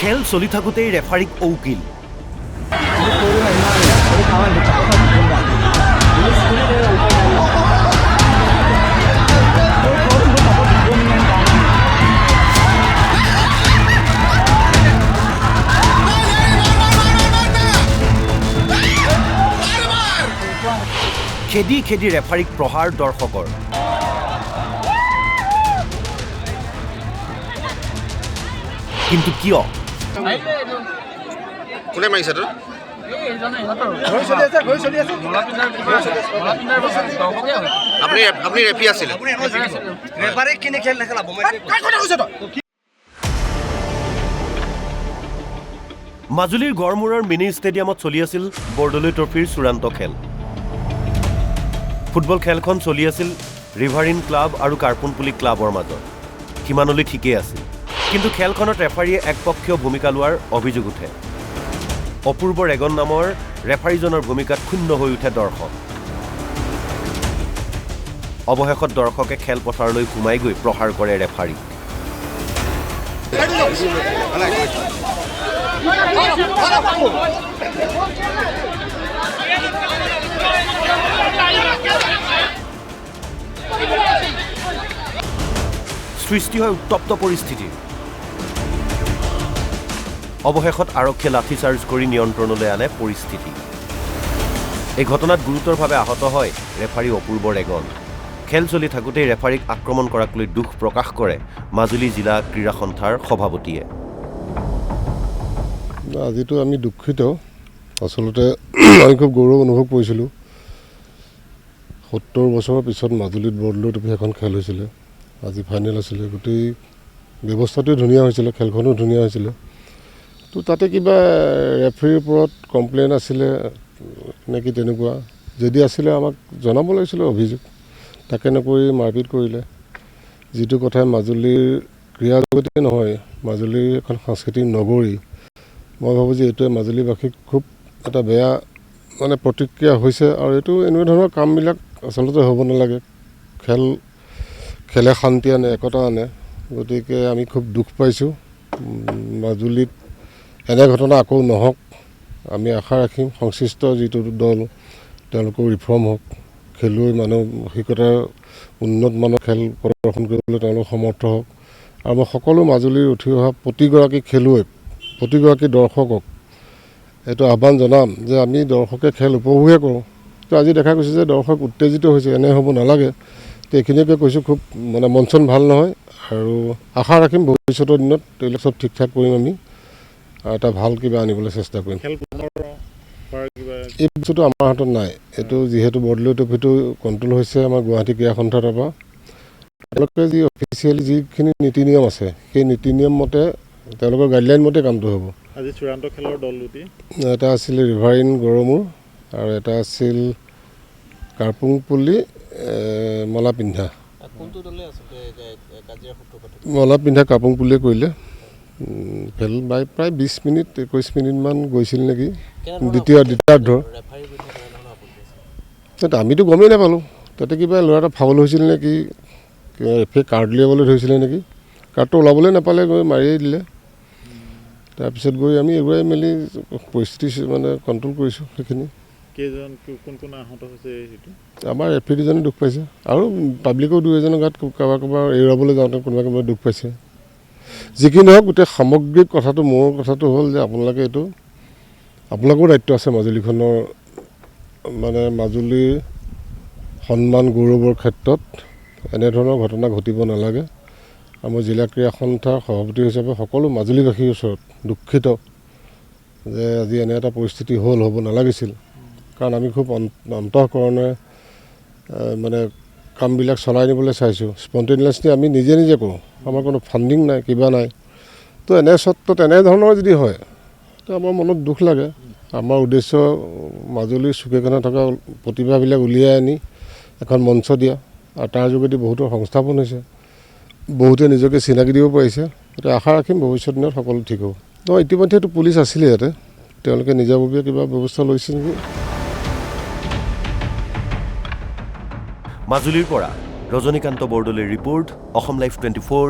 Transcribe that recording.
খেল চলি থাকোঁতেই ৰেফাৰীক ঔকিল। খেদি খেদি ৰেফাৰীক প্ৰহাৰ দৰ্শকৰ। কিন্তু কিয়? কোনে মাৰিছে তোৰ? আপুনি ৰেফি আছিলে? মাজুলীৰ গড়মূৰৰ মিনি ষ্টেডিয়ামত চলি আছিল বৰদলৈ ট্ৰফিৰ চূড়ান্ত খেল। ফুটবল খেলখন চলি আছিল ৰিভাৰিন ক্লাব আৰু কাৰ্পুনপুলি ক্লাবৰ মাজত। সিমানলৈ ঠিকেই আছিল, কিন্তু খেলখনত ৰেফাৰীয়ে একপক্ষীয় ভূমিকা লোৱাৰ অভিযোগ উঠে। অপূৰ্ব ৰেগন নামৰ ৰেফাৰীজনৰ ভূমিকাত ক্ষুণ্ণ হৈ উঠে দৰ্শক। অৱশেষত দৰ্শকে খেলপথাৰলৈ সোমাই গৈ প্ৰহাৰ কৰে ৰেফাৰীক। সৃষ্টি হয় উত্তপ্ত পৰিস্থিতি। অৱশেষত আৰক্ষীয়ে লাঠিচাৰ্জ কৰি নিয়ন্ত্ৰণলৈ আনে পৰিস্থিতি। এই ঘটনাত গুৰুতৰভাৱে আহত হয় ৰেফাৰী অপূৰ্ব ৰেগন। খেল চলি থাকোঁতেই ৰেফাৰীক আক্ৰমণ কৰাক লৈ দুখ প্ৰকাশ কৰে মাজুলী জিলা ক্ৰীড়া সন্থাৰ সভাপতিয়ে। আজিতো আমি দুখিত। আচলতে আমি খুব গৌৰৱ অনুভৱ কৰিছিলোঁ। ৭০ বছৰৰ পিছত মাজুলীত বৰদলৈ ট্ৰফি এখন খেল হৈছিলে। আজি ফাইনেল আছিলে। গোটেই ব্যৱস্থাটোৱে ধুনীয়া হৈছিলে, খেলখনো ধুনীয়া হৈছিলে। তো তাতে কিবা ৰেফাৰীৰ ওপৰত কমপ্লেইন আছিলে নেকি তেনেকুৱা? যদি আছিলে আমাক জনাব লাগিছিলে অভিযোগ। তাকে নকৰি মাৰপিট কৰিলে। যিটো কথাই মাজুলীৰ ক্ৰীড়া জগতে নহয়, মাজুলীৰ এখন সাংস্কৃতিক নগৰী। মই ভাবোঁ যে এইটোৱে মাজুলীবাসীক খুব এটা বেয়া প্ৰতিক্ৰিয়া হৈছে, আৰু এইটো এনেকুৱা ধৰণৰ কামবিলাক আচলতে হ'ব নালাগে। খেলে শান্তি আনে, একতা আনে। গতিকে আমি খুব দুখ পাইছোঁ। মাজুলীত এনে ঘটনা আকৌ নহওক, আমি আশা ৰাখিম সংশ্লিষ্ট যিটো দল তেওঁলোকৰ ৰিফৰ্ম হওক, খেলুৱৈ মানসিকতাৰ উন্নত মানৰ খেল প্ৰদৰ্শন কৰিবলৈ তেওঁলোক সমৰ্থ হওক। আৰু মই সকলো মাজুলীৰ উঠি অহা প্ৰতিগৰাকী খেলুৱৈক, প্ৰতিগৰাকী দৰ্শকক এইটো আহ্বান জনাম যে আমি দৰ্শকে খেল উপভোগহে কৰোঁ। তো আজি দেখা গৈছে যে দৰ্শক উত্তেজিত হৈছে, এনে হ'ব নালাগে। তো এইখিনিকে কৈছোঁ, খুব মন চন ভাল নহয়। আৰু আশা ৰাখিম ভৱিষ্যতৰ দিনত এইবিলাক চব ঠিক ঠাক কৰিম আমি, আৰু এটা ভাল কিবা আনিবলৈ চেষ্টা কৰিম। এই বস্তুটো আমাৰ হাতত নাই। এইটো যিহেতু বৰদলৈ ট্ৰফিটো কণ্ট্ৰল হৈছে আমাৰ গুৱাহাটী ক্ৰীড়া সন্থাৰ পৰা, তেওঁলোকে যি অফিচিয়েলি যিখিনি নীতি নিয়ম আছে সেই নীতি নিয়ম মতে, তেওঁলোকৰ গাইডলাইন মতে কামটো হ'ব। আজি চূড়ান্ত খেলৰ দল দুটি, এটা আছিল ৰিভাৰিন গড়মূৰ আৰু এটা আছিল কাৰ্পুংপল্লী মলাপিন্ধা। মলাপিন্ধা কাৰ্পুংপল্লীয়ে কৰিলে। খেল প্ৰায় 20 মিনিট 21 মিনিটমান গৈছিল নেকি দ্বিতীয়াৰ্ধৰ। আমিতো গমেই নাপালোঁ। তাতে কিবা ল'ৰা এটা ফাউল হৈছিল নেকি, ৰেফাৰীয়ে কাৰ্ড উলিয়াবলৈ ধৰিছিলে নেকি, কাৰ্ডটো ওলাবলৈ নাপালে, গৈ মাৰিয়ে দিলে। তাৰপিছত গৈ আমি এগুৱাই মেলি পৰিস্থিতি কণ্ট্ৰল কৰিছোঁ। সেইখিনি কোন আহত হৈছে? আমাৰ ৰেফাৰী দুজনে দুখ পাইছে, আৰু পাব্লিকৰ দুই এজনৰ গাত কাৰোবাৰ এৰুৱাবলৈ যাওঁতে কোনোবা দুখ পাইছে। যিকি নহওক, গোটেই সামগ্ৰিক কথাটো, মোৰ কথাটো হ'ল যে আপোনালোকে এইটো আপোনালোকৰো দায়িত্ব আছে। মাজুলীখনৰ মাজুলীৰ সন্মান গৌৰৱৰ ক্ষেত্ৰত এনেধৰণৰ ঘটনা ঘটিব নালাগে। আৰু মই জিলা ক্ৰীড়া সন্থাৰ সভাপতি হিচাপে সকলো মাজুলীবাসীৰ ওচৰত দুখিত যে আজি এনে এটা পৰিস্থিতি হ'ব নালাগিছিল। কাৰণ আমি খুব অন্তঃকৰণে কামবিলাক চলাই নিবলৈ চাইছোঁ। স্পণ্টেনিয়াছলি আমি নিজে কৰোঁ, আমাৰ কোনো ফাণ্ডিং নাই, কিবা নাই। তো এনে স্বত্বত এনেধৰণৰ যদি হয়, তো আমাৰ মনত দুখ লাগে। আমাৰ উদ্দেশ্য মাজুলীৰ চুকে কোণে থকা প্ৰতিভাবিলাক উলিয়াই আনি এখন মঞ্চ দিয়া, আৰু তাৰ যোগেদি বহুতৰ সংস্থাপন হৈছে, বহুতে নিজকে চিনাকি দিব পাৰিছে। গতিকে আশা ৰাখিম ভৱিষ্যত দিনত সকলো ঠিক হ'ব। তো ইতিমধ্যেতো পুলিচ আছিলে ইয়াতে, তেওঁলোকে নিজাববীয়া কিবা ব্যৱস্থা লৈছে নেকি। মাজুলীৰ পৰা ৰজনীকান্ত বৰদলৈৰ ৰিপৰ্ট, অসম লাইভ 24।